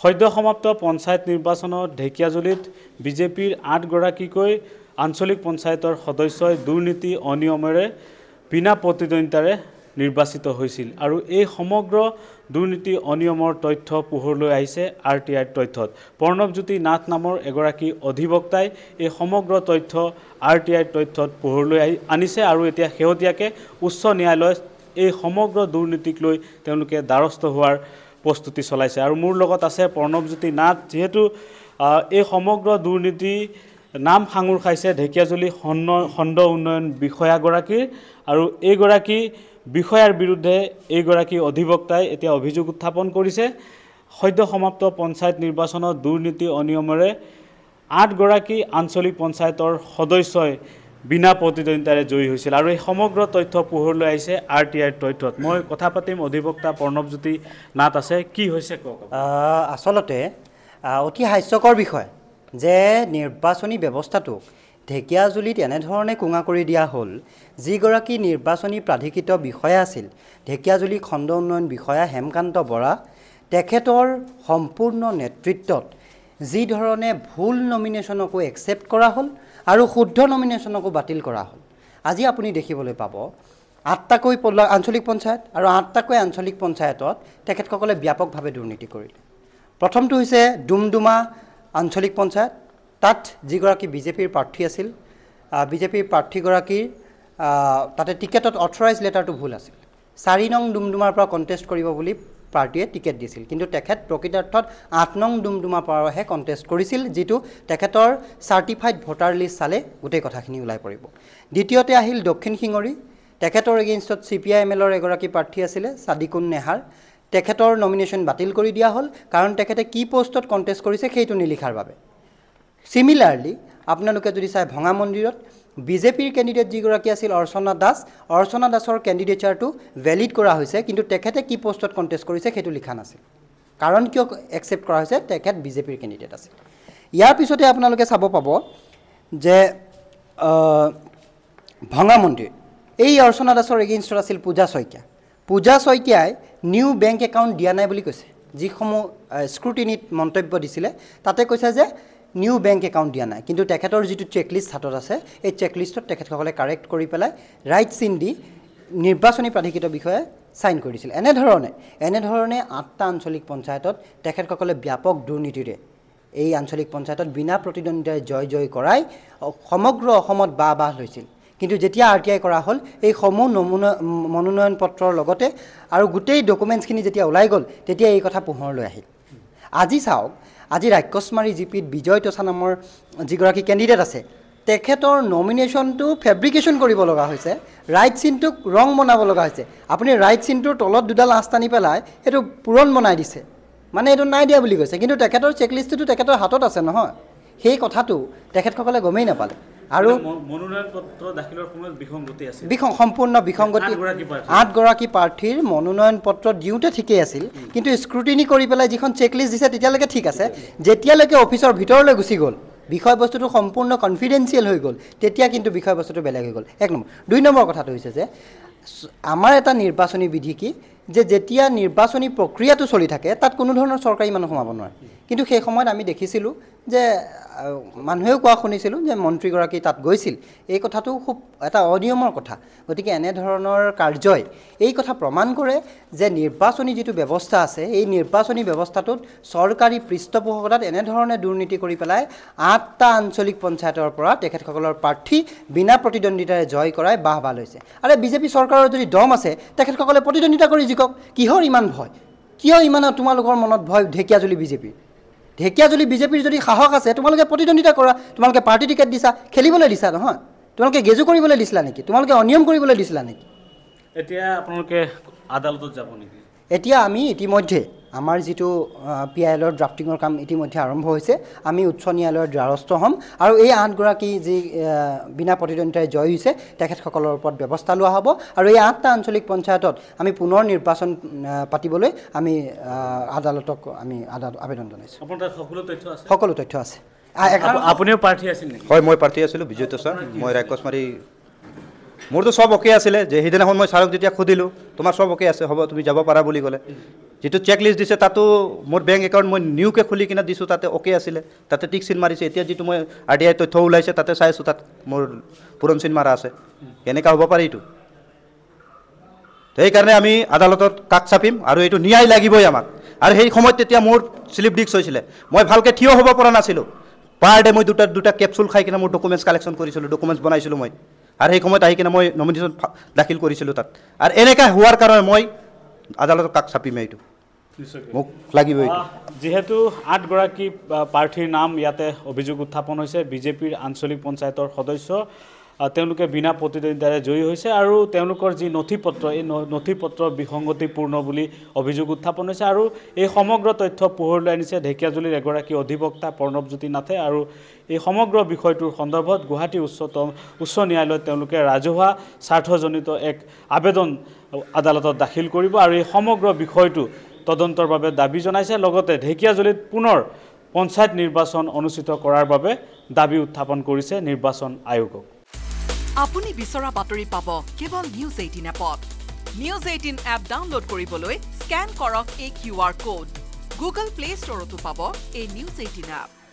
সদ্য সমাপ্ত পঞ্চায়ত নিৰ্বাচনত ঢেকিয়াজুলিত বিজেপিৰ ৮ গৰাকীকৈ আঞ্চলিক পঞ্চায়তৰ সদস্যই দুৰ্নীতি অনিয়মেৰে বিনা প্ৰতিদ্বন্দ্বিতাৰে নিৰ্বাচিত হৈছিল আৰু এই সমগ্ৰ দুৰ্নীতি অনিয়মৰ তথ্য পোহৰলৈ আহিছে RTIৰ তথ্যত। প্ৰণৱজ্যোতি নাথ নামৰ এগৰাকী অধিবক্তাই এই সমগ্ৰ তথ্য RTIৰ তথ্যত পোহৰলৈ আনিছে আৰু এতিয়া শেহতীয়াকৈ উচ্চ ন্যায়ালয়ত এই সমগ্ৰ দুৰ্নীতিক লৈ তেওঁলোকে দ্বাৰস্থ হোৱাৰ প্ৰস্তুতি চলাইছে আৰু মোৰ লগত আছে প্ৰণৱজ্যোতি নাথ। যেহেতু এই সমগ্ৰ দুৰ্নীতি নাম সাঙুৰ খাইছে ঢেকিয়াজুলি খণ্ড উন্নয়ন বিষয়াগৰাকীৰ আৰু এইগৰাকী বিষয়াৰ বিৰুদ্ধে এইগৰাকী অধিবক্তাই এতিয়া অভিযোগ উত্থাপন কৰিছে। সদ্য সমাপ্ত পঞ্চায়ত নিৰ্বাচনত দুৰ্নীতি অনিয়মেৰে ৮ গৰাকী আঞ্চলিক পঞ্চায়তৰ সদস্যই বিনা প্ৰতিদ্বন্দ্বিতাৰে জয়ী হৈছিল আৰু এই সমগ্ৰ তথ্য পোহৰলৈ আহিছে RTIৰ তথ্যত। মই কথা পাতিম অধিবক্তা প্ৰণৱজ্যোতি নাথ আছে। কি হৈছে কওক? আচলতে অতি হাস্যকৰ বিষয় যে নিৰ্বাচনী ব্যৱস্থাটোক ঢেকিয়াজুলিত এনেধৰণে কোঙা কৰি দিয়া হ'ল। যিগৰাকী নিৰ্বাচনী প্ৰাধিকৃত বিষয়া আছিল ঢেকিয়াজুলি খণ্ড উন্নয়ন বিষয়া হেমকান্ত বৰা, তেখেতৰ সম্পূৰ্ণ নেতৃত্বত যি ধৰণে ভুল নমিনেশ্যনকো একচেপ্ট কৰা হ'ল আৰু শুদ্ধ নমিনেশ্যনকো বাতিল কৰা হ'ল। আজি আপুনি দেখিবলৈ পাব ৮টাকৈ আঞ্চলিক পঞ্চায়ত আৰু ৮টাকৈ আঞ্চলিক পঞ্চায়তত তেখেতসকলে ব্যাপকভাৱে দুৰ্নীতি কৰিলে। প্ৰথমটো হৈছে ডুমডুমা আঞ্চলিক পঞ্চায়ত। তাত যিগৰাকী বিজেপিৰ প্ৰাৰ্থী আছিল, বিজেপিৰ প্ৰাৰ্থীগৰাকীৰ তাতে টিকেটত অথৰাইজ লেটাৰটো ভুল আছিল। ৪ নং ডুমডুমাৰ পৰা কণ্টেষ্ট কৰিব বুলি পাৰ্টীয়ে টিকেট দিছিল, কিন্তু তেখেত প্ৰকৃতাৰ্থত ৮ নং ডুমডুমাৰ পৰাহে কণ্টেষ্ট কৰিছিল, যিটো তেখেতৰ চাৰ্টিফাইড ভোটাৰ লিষ্ট চালে গোটেই কথাখিনি ওলাই পৰিব। দ্বিতীয়তে আহিল দক্ষিণ শিঙৰি। তেখেতৰ এগেইনষ্টত CPI-MLৰ এগৰাকী প্ৰাৰ্থী আছিলে ছাদিকুন নেহাৰ। তেখেতৰ নমিনেশ্যন বাতিল কৰি দিয়া হ'ল কাৰণ তেখেতে কি পষ্টত কণ্টেষ্ট কৰিছে সেইটো নিলিখাৰ বাবে। চিমিলাৰলি আপোনালোকে যদি চাই ভঙা মন্দিৰত বিজেপিৰ কেণ্ডিডেট যিগৰাকী আছিল অৰ্চনা দাসৰ কেণ্ডিডেচাৰটো ভেলিড কৰা হৈছে, কিন্তু তেখেতে কি পষ্টত কণ্টেষ্ট কৰিছে সেইটো লিখা নাছিল। কাৰণ কিয় একচেপ্ট কৰা হৈছে? তেখেত বিজেপিৰ কেণ্ডিডেট আছিল। ইয়াৰ পিছতে আপোনালোকে চাব পাব যে ভঙা মন্দিৰ এই অৰ্চনা দাসৰ এগেইনষ্টত আছিল পূজা শইকীয়া। পূজা শইকীয়াই নিউ বেংক একাউণ্ট দিয়া নাই বুলি কৈছে। যিসমূহ স্ক্ৰুটিনিত মন্তব্য দিছিলে তাতে কৈছে যে নিউ বেংক একাউণ্ট দিয়া নাই, কিন্তু তেখেতৰ যিটো চেকলিষ্ট হাতত আছে এই চেকলিষ্টত তেখেতসকলে কাৰেক্ট কৰি পেলাই ৰাইট চিন দি নিৰ্বাচনী প্ৰাধিকৃত বিষয়ে চাইন কৰি দিছিল। এনেধৰণে ৮টা আঞ্চলিক পঞ্চায়তত তেখেতসকলে ব্যাপক দুৰ্নীতিৰে এই আঞ্চলিক পঞ্চায়তত বিনা প্ৰতিদ্বন্দ্বিতাৰে জয় কৰাই সমগ্ৰ অসমত বাহ লৈছিল। কিন্তু যেতিয়া RTI কৰা হ'ল এই সমূহ মনোনয়ন পত্ৰৰ লগতে আৰু গোটেই ডকুমেণ্টছখিনি যেতিয়া ওলাই গ'ল তেতিয়া এই কথা পোহৰলৈ আহিল। আজি চাওক, আজি ৰাক্ষসমাৰী জিপিত বিজয় তোষা নামৰ যিগৰাকী কেণ্ডিডেট আছে তেখেতৰ নমিনেশ্যনটো ফেব্ৰিকেশ্যন কৰিব লগা হৈছে, ৰাইট চিনটোক ৰং বনাব লগা হৈছে। আপুনি ৰাইট চিনটোৰ তলত দুডাল আঁচ টানি পেলাই সেইটো পূৰণ বনাই দিছে, মানে এইটো নাই দিয়া বুলি কৈছে, কিন্তু তেখেতৰ চেকলিষ্টটো তেখেতৰ হাতত আছে নহয়। সেই কথাটো তেখেতসকলে গমেই নাপালে আৰু মনোনয়ন পত্ৰ দাখিলৰ সময়ত সম্পূৰ্ণ বিসংগতি। ৮ গৰাকী প্ৰাৰ্থীৰ মনোনয়ন পত্ৰ দিওঁতে ঠিকেই আছিল, কিন্তু স্ক্ৰুটিনি কৰি পেলাই যিখন চেকলিষ্ট দিছে তেতিয়ালৈকে ঠিক আছে। যেতিয়ালৈকে অফিচৰ ভিতৰলৈ গুচি গ'ল, বিষয়বস্তুটো সম্পূৰ্ণ কনফিডেন্সিয়েল হৈ গ'ল, তেতিয়া কিন্তু বিষয়বস্তুটো বেলেগ হৈ গ'ল। ১ নম্বৰ। ২ নম্বৰ কথাটো হৈছে যে আমাৰ এটা নিৰ্বাচনী বিধি কি যে যেতিয়া নিৰ্বাচনী প্ৰক্ৰিয়াটো চলি থাকে তাত কোনো ধৰণৰ চৰকাৰী মানুহ সোমাব নোৱাৰে। কিন্তু সেই সময়ত আমি দেখিছিলোঁ যে মানুহেও কোৱা শুনিছিলোঁ যে মন্ত্ৰীগৰাকী তাত গৈছিল। এই কথাটো খুব এটা অনিয়মৰ কথা। গতিকে এনেধৰণৰ কাৰ্যই এই কথা প্ৰমাণ কৰে যে নিৰ্বাচনী যিটো ব্যৱস্থা আছে এই নিৰ্বাচনী ব্যৱস্থাটোত চৰকাৰী পৃষ্ঠপোষকতাত এনেধৰণে দুৰ্নীতি কৰি পেলাই ৮টা আঞ্চলিক পঞ্চায়তৰ পৰা তেখেতসকলৰ প্ৰাৰ্থী বিনা প্ৰতিদ্বন্দ্বিতাৰে জয় কৰাই বাহ লৈছে। আৰে বিজেপি চৰকাৰৰ যদি দম আছে তেখেতসকলে প্ৰতিদ্বন্দ্বিতা কৰি জিকক। কিহৰ ইমান ভয়? কিয় ইমান তোমালোকৰ মনত ভয়? ঢেকিয়াজুলি বিজেপিৰ যদি সাহস আছে তোমালোকে প্ৰতিদ্বন্দ্বিতা কৰা। তোমালোকে পাৰ্টি টিকেট দিছা, খেলিবলৈ দিছা নহয়, তোমালোকে গেজু কৰিবলৈ দিছিলা নেকি? তোমালোকে অনিয়ম কৰিবলৈ দিছিলা নেকি? এতিয়া আপোনালোকে আদালতত যাব নেকি? এতিয়া আমি ইতিমধ্যে আমাৰ যিটো PILৰ ড্ৰাফটিঙৰ কাম ইতিমধ্যে আৰম্ভ হৈছে। আমি উচ্চ ন্যায়ালয়ৰ দ্বাৰস্থ হ'ম আৰু এই ৮ গৰাকী যি বিনা প্ৰতিদ্বন্দ্বিতাৰে জয় হৈছে তেখেতসকলৰ ওপৰত ব্যৱস্থা লোৱা হ'ব আৰু এই 8টা আঞ্চলিক পঞ্চায়তত আমি পুনৰ নিৰ্বাচন পাতিবলৈ আমি আদালতক আমি আবেদন জনাইছোঁ। আপোনাৰ তাত সকলো তথ্য আছে। আপুনিও প্ৰাৰ্থী আছিল নেকি? হয়, মই প্ৰাৰ্থী আছিলোঁ বিজয় তোষা। মই ৰাক্ষসমাৰী মোৰতো সব অকে আছিলে যে সেইদিনাখন মই ছাৰক যেতিয়া সুধিলোঁ তোমাৰ সব অকে আছে, হ'ব তুমি যাব পাৰা বুলি ক'লে। যিটো চেক লিষ্ট দিছে তাতো মোৰ বেংক একাউণ্ট মই নিউকৈ খুলি কিনে দিছোঁ তাতে অ'কে আছিলে তাতে টিক চিন মাৰিছে এতিয়া যিটো মই RTI তথ্য ওলাইছে তাতে চাইছোঁ তাত মোৰ পূৰণ চিন মাৰা আছে এনেকুৱা হ'ব পাৰে এইটো সেইকাৰণে আমি আদালতত কাষ চাপিম আৰু এইটো ন্যায় লাগিবই আমাক আৰু সেই সময়ত তেতিয়া মোৰ শ্লিপ ডিস্ক হৈছিলে মই ভালকৈ থিয় হ'ব পৰা নাছিলোঁ পাৰ ডে মই দুটা কেপচুল খাই কিনে মোৰ ডকুমেণ্টছ কালেকশ্যন কৰিছিলোঁ ডকুমেণ্টছ বনাইছিলোঁ মই আৰু সেই সময়ত আহি কিনে মই নমিনেশ্যন দাখিল কৰিছিলোঁ তাত আৰু এনেকৈ হোৱাৰ কাৰণে মই আদালতত কাষ চাপিম এইটো মোক লাগিব এইটো যেহেতু 8 গৰাকী প্ৰাৰ্থীৰ নাম ইয়াতে অভিযোগ উত্থাপন হৈছে বিজেপিৰ আঞ্চলিক পঞ্চায়তৰ সদস্য তেওঁলোকে বিনা প্ৰতিদ্বন্দ্বিতাৰে জয়ী হৈছে আৰু তেওঁলোকৰ যি নথিপত্ৰ এই নথিপত্ৰ বিসংগতিপূৰ্ণ বুলি অভিযোগ উত্থাপন হৈছে আৰু এই সমগ্ৰ তথ্য পোহৰলৈ আনিছে ঢেকিয়াজুলিৰ এগৰাকী অধিবক্তা প্ৰণৱজ্যোতি নাথে আৰু এই সমগ্ৰ বিষয়টোৰ সন্দৰ্ভত গুৱাহাটী উচ্চ ন্যায়ালয়ত তেওঁলোকে ৰাজহুৱা স্বাৰ্থজনিত এক আবেদন আদালতত দাখিল কৰিব আৰু এই সমগ্ৰ বিষয়টো তদন্তৰ বাবে দাবী জনাইছে লগতে ঢেকিয়াজুলিত পুনৰ পঞ্চায়ত নিৰ্বাচন অনুষ্ঠিত কৰাৰ বাবে দাবী উত্থাপন কৰিছে নিৰ্বাচন আয়োগক আপুনি বিচৰা বাতৰি পাব কেৱল নিউজ 18 এপত নিউজ 18 এপ ডাউনলোড কৰিবলৈ স্ক্যান কৰক এই QR কোড গুগল প্লে ষ্টৰতো পাব এই নিউজ 18 এপ